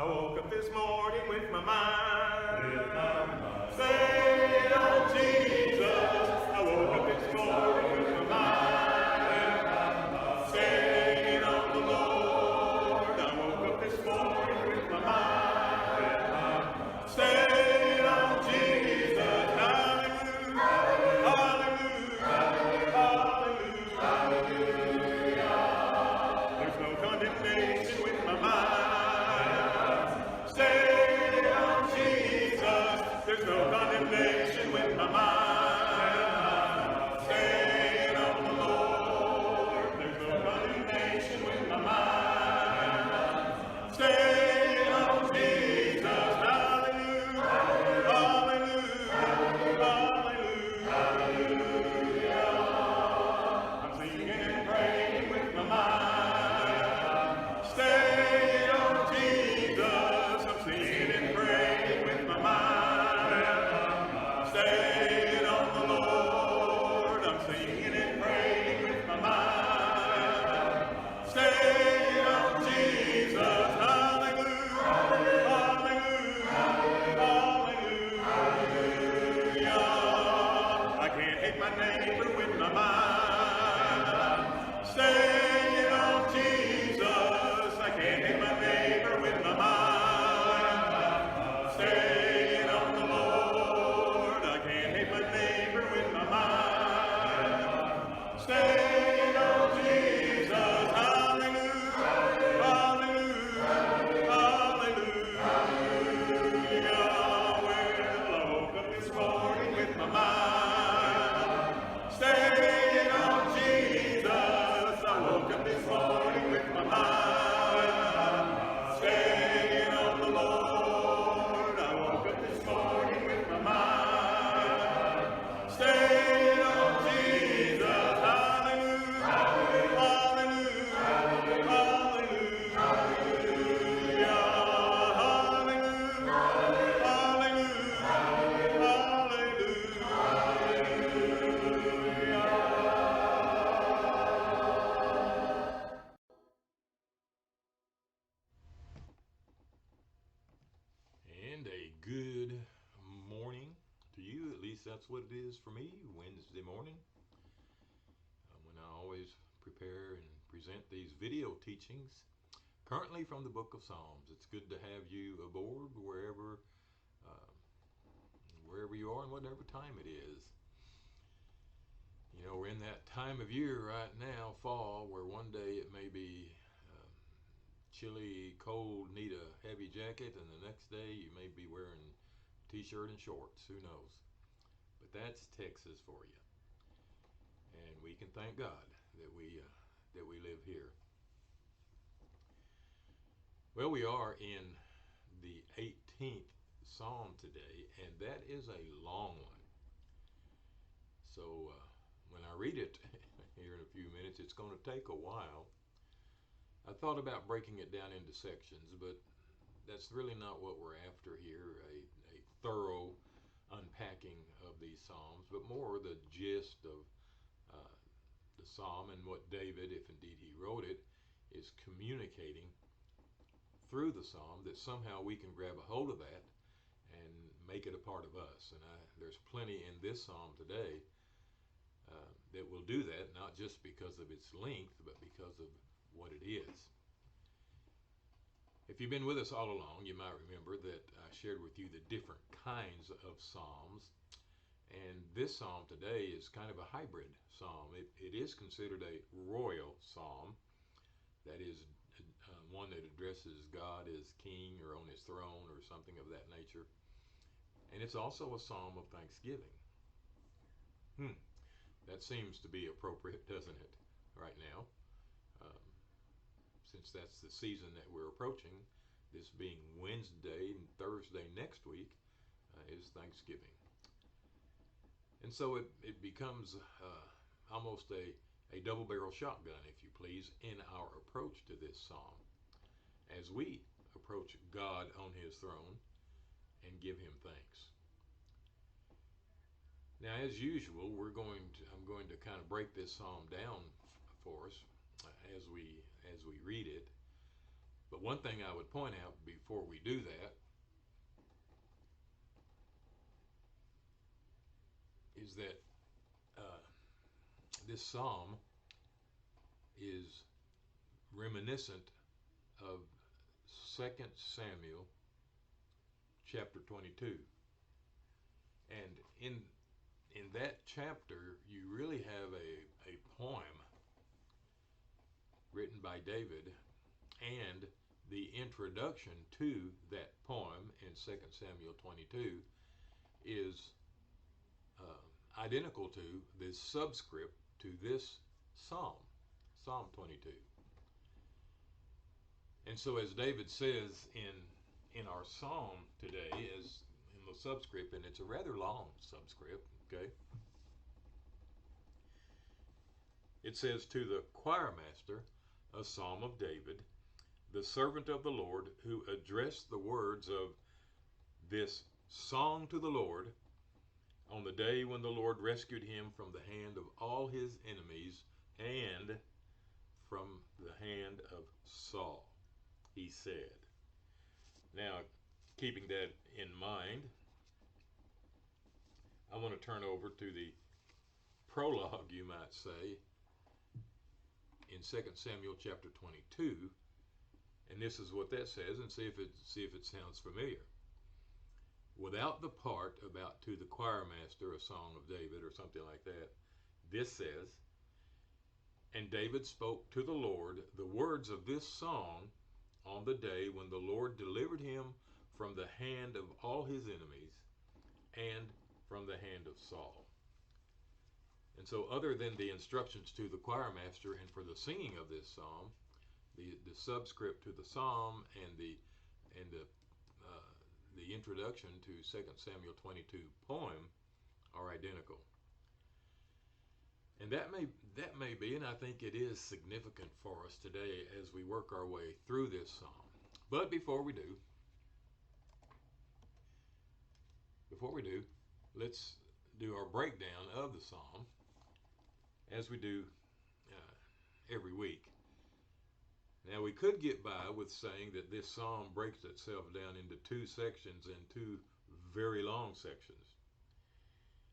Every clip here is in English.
I woke up this morning with my mind stayed on Jesus. I woke up this morning with my mind stayed on the Lord. I woke up this morning with my mind stayed on Jesus. Hallelujah, hallelujah, hallelujah. There's no condemnation with my mind. There's no condemnation with my mind stayed on the Lord. There's no condemnation with my mind stayed on Jesus. Hallelujah, hallelujah, hallelujah. I'm singing and praying with my mind stayed on Jesus. I'm singing and praying with my mind stayed on the Lord. I'm singing and praying with my mind stayed on Jesus. Hallelujah, hallelujah, hallelujah. I can't hate my neighbor with my mind stayed on Jesus. I can't hate my neighbor with my mind stayed on the Lord. I can't hate my neighbor with my mind stayed on Jesus. Hallelujah, hallelujah, hallelujah. Well, I woke up this morning with my mind stayed on Jesus. I woke up this morning with my mind stayed on the Lord. I woke up this morning with my mind stayed on Jesus. Hallelujah, hallelujah, hallelujah, hallelujah, And a good morning to you. At least that's what it is for me, Wednesday morning, when I always prepare and present these video teachings, currently from the book of Psalms. It's good to have you aboard uh, wherever you are and whatever time it is. You know, we're in that time of year right now, fall, where one day it may be chilly, cold, need a heavy jacket, and the next day you may be wearing t-shirt and shorts. Who knows? But that's Texas for you, and we can thank God that we live here. Well, we are in the 18th Psalm today, and that is a long one. So when I read it here in a few minutes, it's going to take a while. I thought about breaking it down into sections, but that's really not what we're after here, a thorough unpacking of these Psalms, but more the gist of the Psalm and what David, if indeed he wrote it, is communicating through the Psalm, that somehow we can grab a hold of that and make it a part of us. And there's plenty in this Psalm today that will do that, not just because of its length, but because of what it is. If you've been with us all along, you might remember that I shared with you the different kinds of Psalms. And this Psalm today is kind of a hybrid Psalm. It is considered a royal Psalm. That is one that addresses God as king or on his throne or something of that nature. And it's also a Psalm of thanksgiving. That seems to be appropriate, doesn't it, right now? Since that's the season that we're approaching, this being Wednesday and Thursday next week is Thanksgiving. And so it becomes almost a double-barrel shotgun, if you please, in our approach to this psalm, as we approach God on his throne and give him thanks. Now, as usual, I'm going to kind of break this psalm down for us as we read it. But But one thing I would point out before we do that is that this psalm is reminiscent of 2 Samuel chapter 22. And in that chapter, you really have a poem written by David, and the introduction to that poem in 2 Samuel 22 is identical to the subscript to this psalm, Psalm 22. And so, as David says in our psalm today, as in the subscript, and it's a rather long subscript, okay? It says, "To the choir master, a psalm of David, the servant of the Lord, who addressed the words of this song to the Lord on the day when the Lord rescued him from the hand of all his enemies and from the hand of Saul," he said. Now, keeping that in mind, I want to turn over to the prologue, you might say, in 2 Samuel chapter 22, and this is what that says, and see if it sounds familiar. Without the part about "to the choir master, a song of David," or something like that, this says, "And David spoke to the Lord the words of this song on the day when the Lord delivered him from the hand of all his enemies and from the hand of Saul." And so, other than the instructions to the choir master and for the singing of this psalm, the subscript to the psalm and the introduction to 2 Samuel 22 poem are identical. And that may be, and I think it is significant for us today as we work our way through this psalm. But before we do, let's do our breakdown of the psalm as we do every week. Now, we could get by with saying that this psalm breaks itself down into two sections and two very long sections.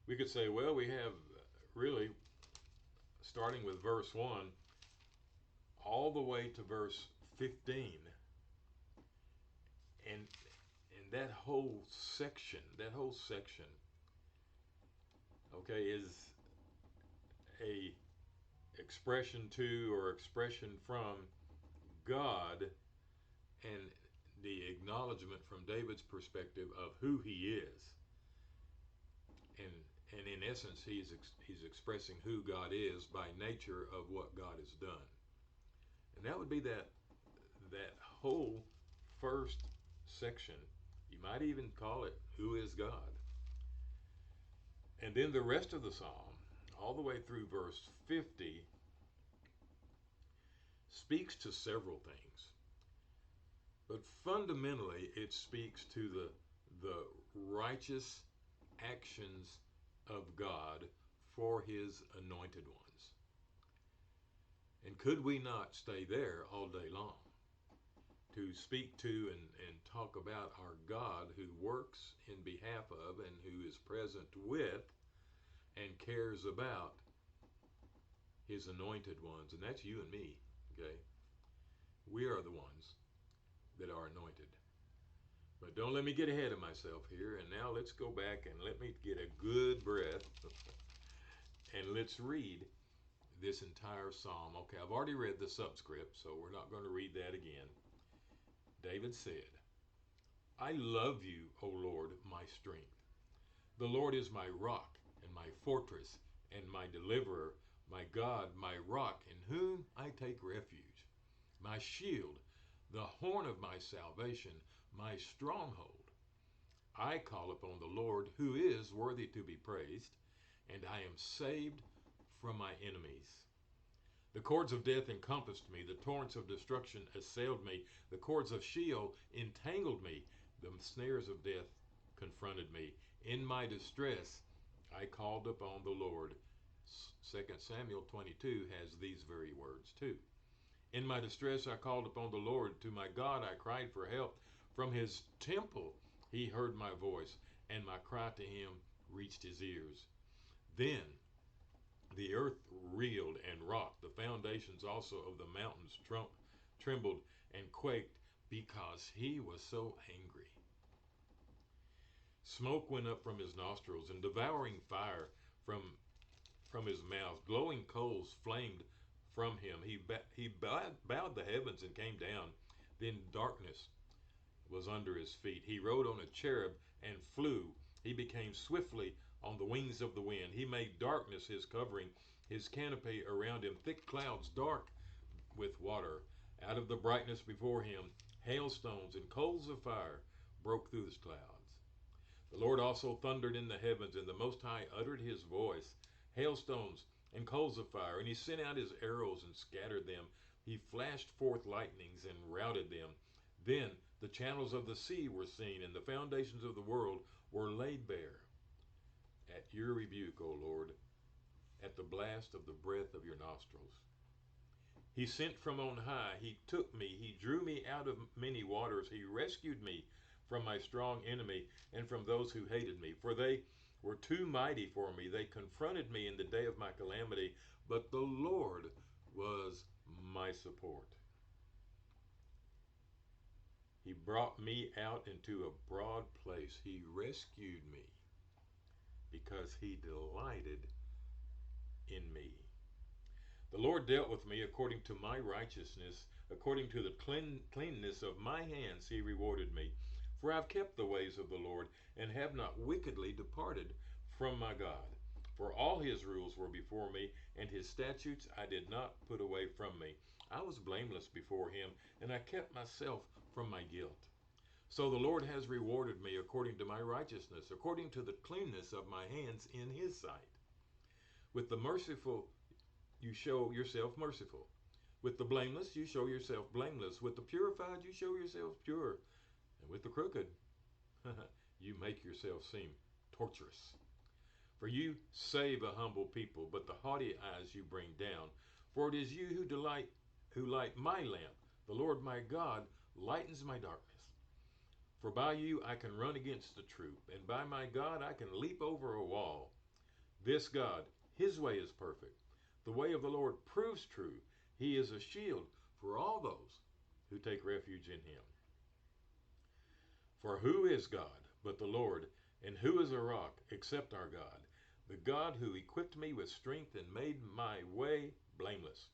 We could say, well, we have really, starting with verse 1 all the way to verse 15, and that whole section, okay, is a expression to or expression from God and the acknowledgement from David's perspective of who he is. And in essence, he's expressing who God is by nature of what God has done. And that would be that whole first section. You might even call it "Who is God?" And then the rest of the psalm, all the way through verse 50, speaks to several things. But fundamentally, it speaks to the righteous actions of God for his anointed ones. And could we not stay there all day long to speak to and talk about our God who works in behalf of and who is present with and cares about his anointed ones? And that's you and me, okay? We are the ones that are anointed. But don't let me get ahead of myself here. And now let's go back and let me get a good breath and let's read this entire psalm. Okay, I've already read the subscript, so we're not going to read that again. David said, "I love you, O Lord, my strength. The Lord is my rock and my fortress and my deliverer, my God, my rock, in whom I take refuge, my shield, the horn of my salvation, my stronghold. I call upon the Lord, who is worthy to be praised, and I am saved from my enemies. The cords of death encompassed me, the torrents of destruction assailed me, the cords of Sheol entangled me, the snares of death confronted me. In my distress, I called upon the Lord." 2 Samuel 22 has these very words too. In my distress, I called upon the Lord. To my God, I cried for help. From his temple, he heard my voice, and my cry to him reached his ears. Then the earth reeled and rocked. The foundations also of the mountains trembled and quaked because he was so angry. Smoke went up from his nostrils, and devouring fire from his mouth. Glowing coals flamed from him. He bowed the heavens and came down. Then darkness was under his feet. He rode on a cherub and flew. He became swiftly on the wings of the wind. He made darkness his covering, his canopy around him, thick clouds dark with water. Out of the brightness before him, hailstones and coals of fire broke through the clouds. The Lord also thundered in the heavens, and the Most High uttered his voice, hailstones and coals of fire, and he sent out his arrows and scattered them. He flashed forth lightnings and routed them. Then the channels of the sea were seen, and the foundations of the world were laid bare. At your rebuke, O Lord, at the blast of the breath of your nostrils. He sent from on high, he took me, he drew me out of many waters, he rescued me from my strong enemy and from those who hated me. For they were too mighty for me. They confronted me in the day of my calamity, but the Lord was my support. He brought me out into a broad place. He rescued me because he delighted in me. The Lord dealt with me according to my righteousness, according to the cleanness of my hands he rewarded me. For I've kept the ways of the Lord, and have not wickedly departed from my God. For all his rules were before me, and his statutes I did not put away from me. I was blameless before him, and I kept myself from my guilt. So the Lord has rewarded me according to my righteousness, according to the cleanness of my hands in his sight. With the merciful you show yourself merciful. With the blameless you show yourself blameless. With the purified you show yourself pure. And with the crooked you make yourself seem torturous. For you save a humble people, but the haughty eyes you bring down. For it is you who light my lamp. The Lord my God lightens my darkness. For by you I can run against the troop, and by my God I can leap over a wall. This God, his way is perfect. The way of the Lord proves true. He is a shield for all those who take refuge in him. For who is God but the Lord, and who is a rock except our God? The God who equipped me with strength and made my way blameless.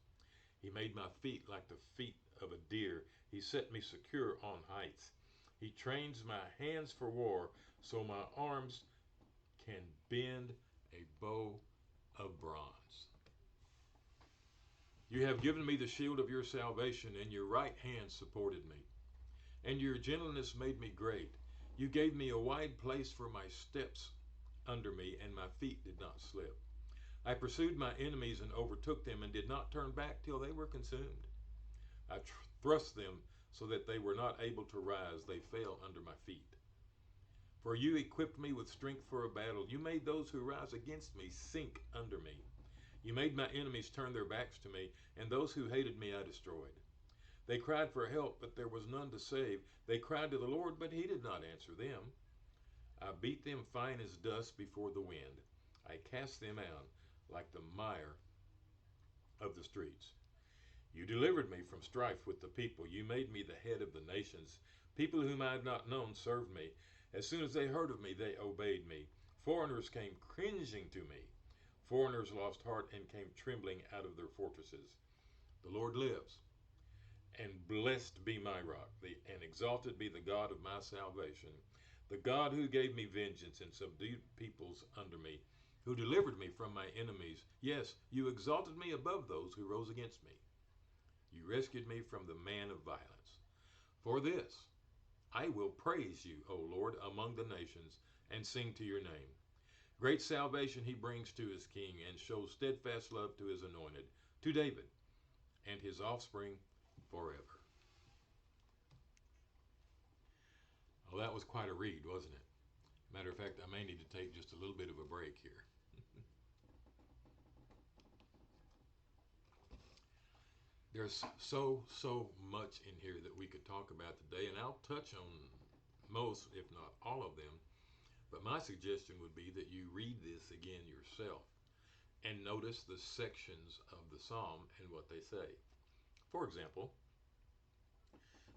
He made my feet like the feet of a deer. He set me secure on heights. He trains my hands for war, so my arms can bend a bow of bronze. You have given me the shield of your salvation, and your right hand supported me. And your gentleness made me great. You gave me a wide place for my steps under me, and my feet did not slip. I pursued my enemies and overtook them, and did not turn back till they were consumed. I thrust them so that they were not able to rise. They fell under my feet. For you equipped me with strength for a battle. You made those who rise against me sink under me. You made my enemies turn their backs to me, and those who hated me I destroyed. They cried for help, but there was none to save. They cried to the Lord, but he did not answer them. I beat them fine as dust before the wind. I cast them out like the mire of the streets. You delivered me from strife with the people. You made me the head of the nations. People whom I had not known served me. As soon as they heard of me, they obeyed me. Foreigners came cringing to me. Foreigners lost heart and came trembling out of their fortresses. The Lord lives, and blessed be my rock, and exalted be the God of my salvation, the God who gave me vengeance and subdued peoples under me, who delivered me from my enemies. Yes, you exalted me above those who rose against me. You rescued me from the man of violence. For this I will praise you, O Lord, among the nations, and sing to your name. Great salvation he brings to his king, and shows steadfast love to his anointed, to David and his offspring forever. Well, that was quite a read, wasn't it? Matter of fact, I may need to take just a little bit of a break here. There's so much in here that we could talk about today, and I'll touch on most, if not all of them. But my suggestion would be that you read this again yourself and notice the sections of the psalm and what they say. For example,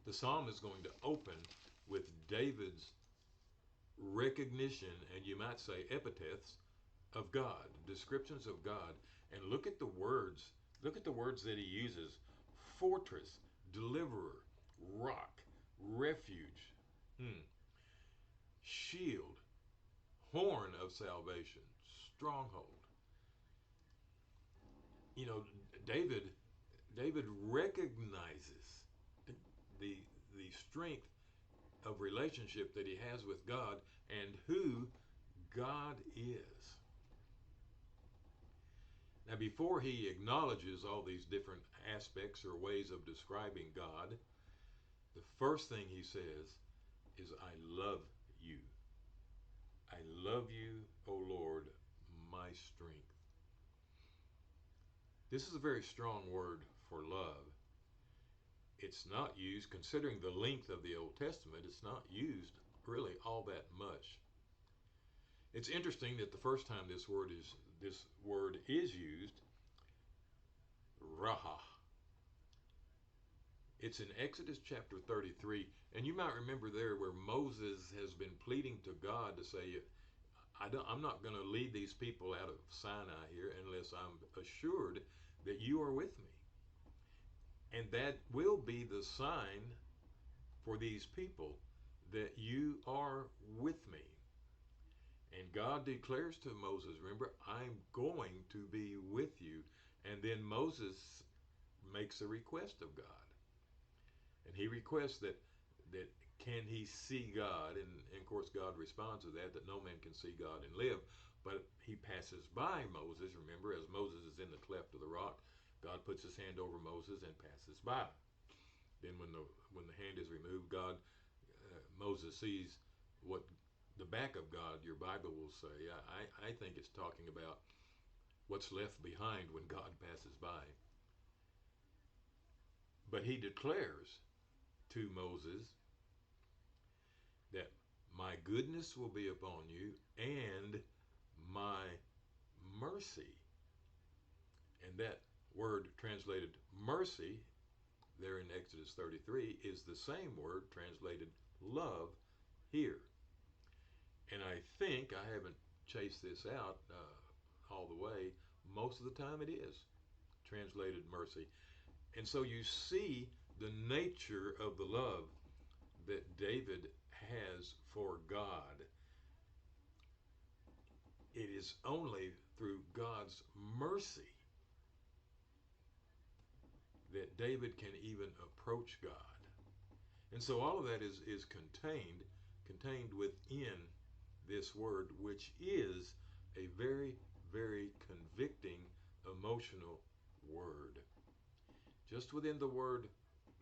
the psalm is going to open with David's recognition, and you might say epithets, of God, descriptions of God. And look at the words. Look at the words that he uses: fortress, deliverer, rock, refuge, shield, horn of salvation, stronghold. You know, David David recognizes the the strength of relationship that he has with God and who God is. Now, before he acknowledges all these different aspects or ways of describing God, the first thing he says is, I love you. I love you, O Lord, my strength. This is a very strong word for love. It's not used, considering the length of the Old Testament, it's not used really all that much. It's interesting that the first time this word is used, raha. It's in Exodus chapter 33, and you might remember there where Moses has been pleading to God to say, I'm not going to lead these people out of Sinai here unless I'm assured that you are with me. And that will be the sign for these people that you are with me. And God declares to Moses, remember, I'm going to be with you. And then Moses makes a request of God. And he requests that can he see God? And of course God responds to that no man can see God and live. But he passes by Moses. Remember, as Moses is in the cleft of the rock, God puts his hand over Moses and passes by. Then when the hand is removed, Moses sees what the back of God, your Bible will say. I think it's talking about what's left behind when God passes by. But he declares to Moses that my goodness will be upon you and my mercy. And that word translated mercy there in Exodus 33 is the same word translated love here. And I think, I haven't chased this out all the way, most of the time it is translated mercy. And so you see the nature of the love that David has for God. It is only through God's mercy that David can even approach God. And so all of that is contained within this word, which is a very, very convicting, emotional word. Just within the word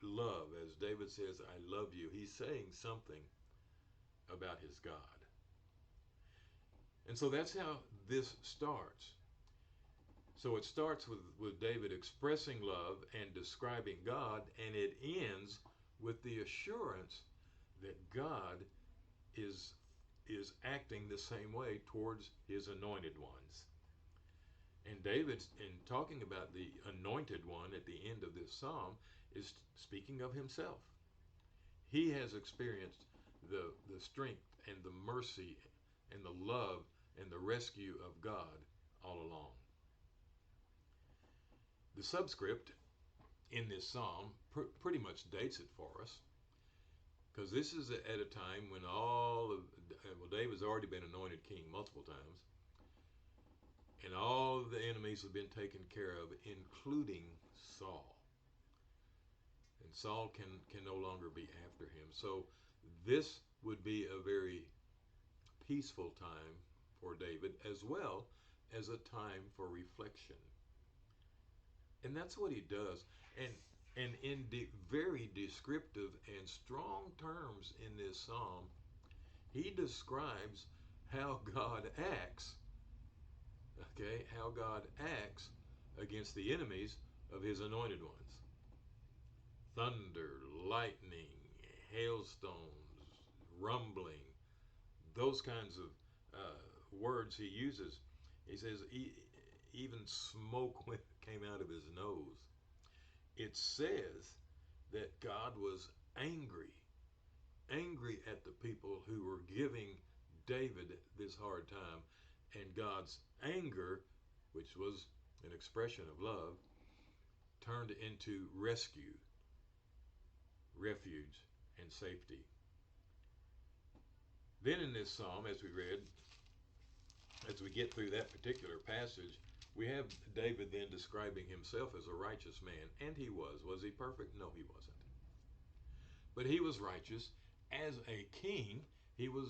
love, as David says, I love you, he's saying something about his God. And so that's how this starts. So it starts with David expressing love and describing God, and it ends with the assurance that God is acting the same way towards his anointed ones. And David, in talking about the anointed one at the end of this psalm, is speaking of himself. He has experienced the strength and the mercy and the love and the rescue of God all along. The subscript in this psalm pretty much dates it for us, because this is at a time when David's already been anointed king multiple times, and all of the enemies have been taken care of, including Saul. And Saul can no longer be after him. So this would be a very peaceful time for David, as well as a time for reflection. And that's what he does. And in very descriptive and strong terms in this psalm, he describes how God acts, okay, how God acts against the enemies of his anointed ones. thunder, lightning, hailstones, rumbling, those kinds of words he uses. He says, even smoke came out of his nose. It says that God was angry, angry at the people who were giving David this hard time, and God's anger, which was an expression of love, turned into rescue, refuge, and safety. Then in this psalm, as we read, as we get through that particular passage, we have David then describing himself as a righteous man, and he was. Was he perfect? No, he wasn't. But he was righteous. As a king, he was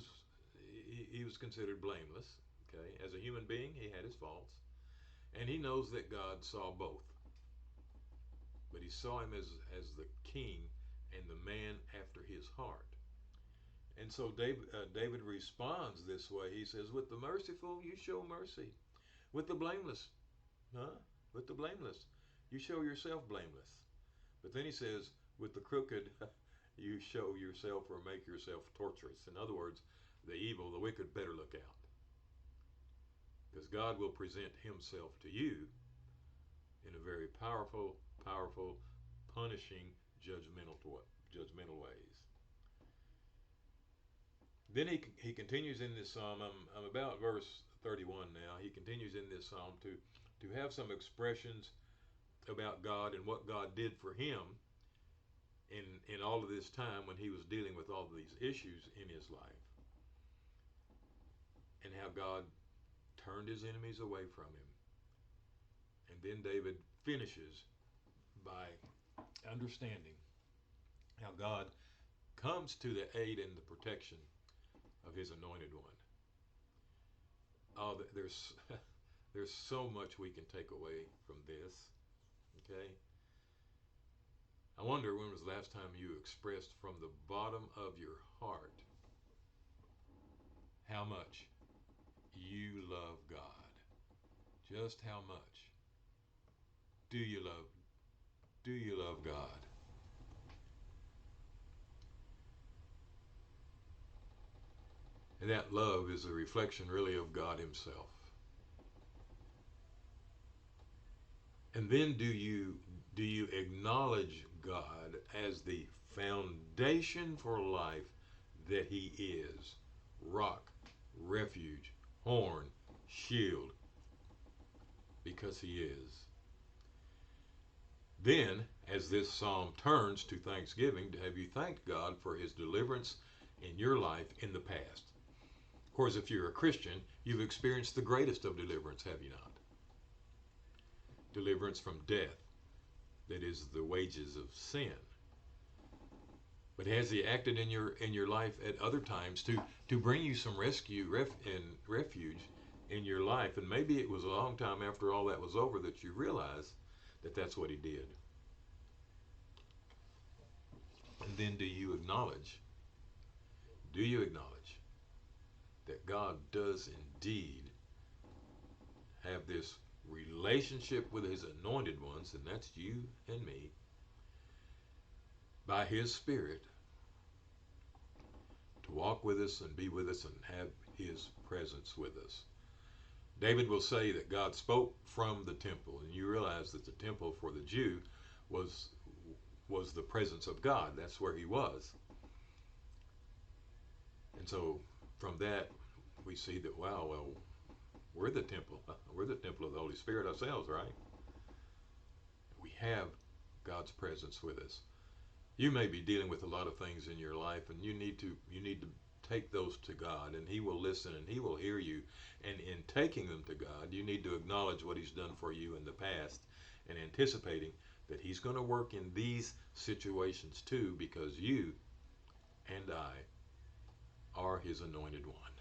he was considered blameless. Okay, as a human being, he had his faults, and he knows that God saw both. But he saw him as the king and the man after his heart. And so David responds this way. He says, "With the merciful, you show mercy. With the blameless, huh? With the blameless, you show yourself blameless." But then he says, "With the crooked, you show yourself or make yourself torturous." In other words, the evil, the wicked better look out. Because God will present himself to you in a very powerful, powerful, punishing, judgmental ways. Then he continues in this psalm. I'm about verse 31 now. He continues in this psalm to have some expressions about God and what God did for him in all of this time when he was dealing with all of these issues in his life, and how God turned his enemies away from him. And then David finishes by understanding how God comes to the aid and the protection of his anointed one. Oh, there's so much we can take away from this. Okay, I wonder when was the last time you expressed from the bottom of your heart how much you love God. Just how much do you love God? And that love is a reflection really of God himself. And then do you acknowledge God as the foundation for life that he is? Rock, refuge, horn, shield, because he is. Then, as this psalm turns to thanksgiving, have you thanked God for his deliverance in your life in the past? Of course, if you're a Christian, you've experienced the greatest of deliverance, have you not? Deliverance from death, that is the wages of sin. But has he acted in your life at other times to bring you some rescue and refuge in your life? And maybe it was a long time after all that was over that you realized that that's what he did. And then do you acknowledge that God does indeed have this relationship with his anointed ones, and that's you and me, by his Spirit, to walk with us and be with us and have his presence with us. David will say that God spoke from the temple, and you realize that the temple for the Jew was the presence of God. That's where he was. And so from that we see that, wow, well, we're the temple. We're the temple of the Holy Spirit ourselves, right? We have God's presence with us. You may be dealing with a lot of things in your life, and you need to take those to God, and he will listen and he will hear you. And in taking them to God, you need to acknowledge what he's done for you in the past, and anticipating that he's going to work in these situations too, because you and I are his anointed one.